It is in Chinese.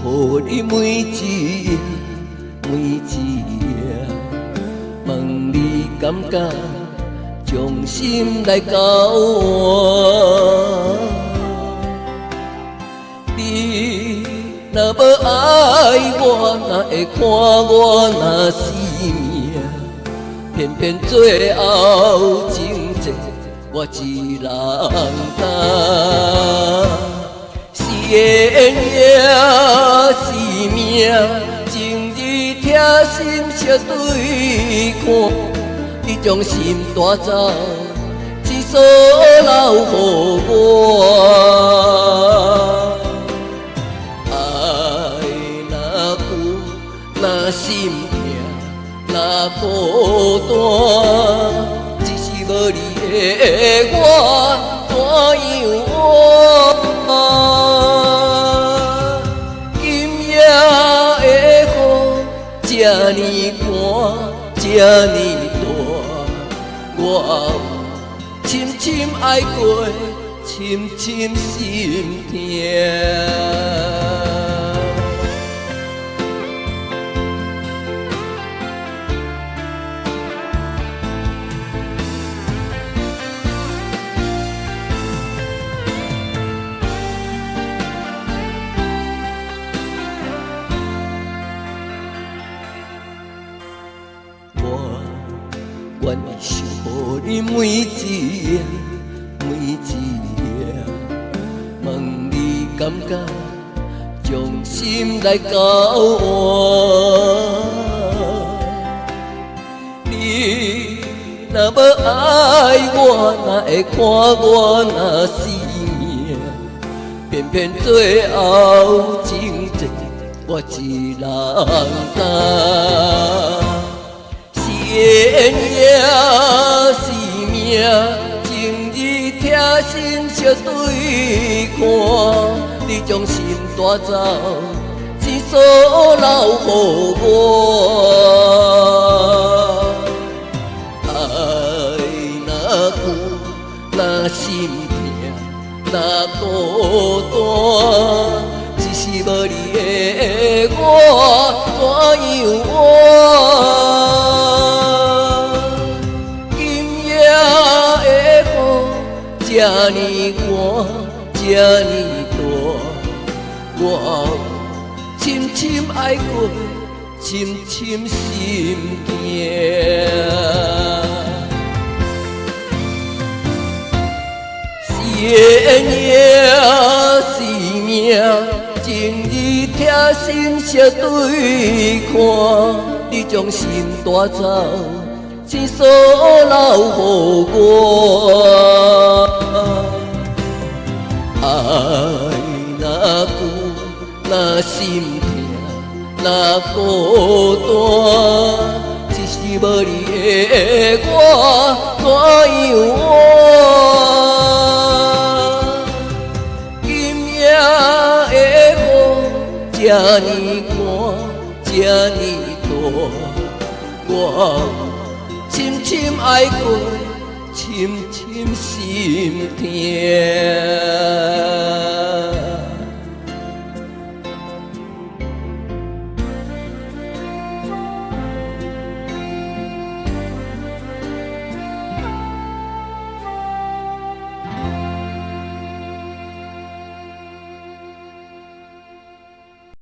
予你每一夜，每一夜，问你敢觉将心来交换？你若无爱我，哪会看我若死命？偏偏最后情债我一人担。是缘也是命，情义贴心相对看。你将心带走，一所留予我。爱若有，若心痛，若孤单，只是无你的我，怎样活？今夜的雨这呢寒，这呢我深深爱过，深深心痛。我愿意守护你每一夜，每一夜，问你敢觉将心来交换？你若无爱我，哪会看我若死命？偏偏最后情债我一人担。缘也是命，情义贴心相对看。你将心带走，只所留予我。爱若有，若心痛，若孤单，只是无你的我，怎样活？这呢寒，这呢大，我深深爱过，深深心痛。是缘也是命，情义贴心相对看。你将心带走，只所留予我。爱若有，若心痛，若孤单，只是无你的我，怎样活？今夜的雨这呢寒，这呢大，我深深爱过，深深心痛。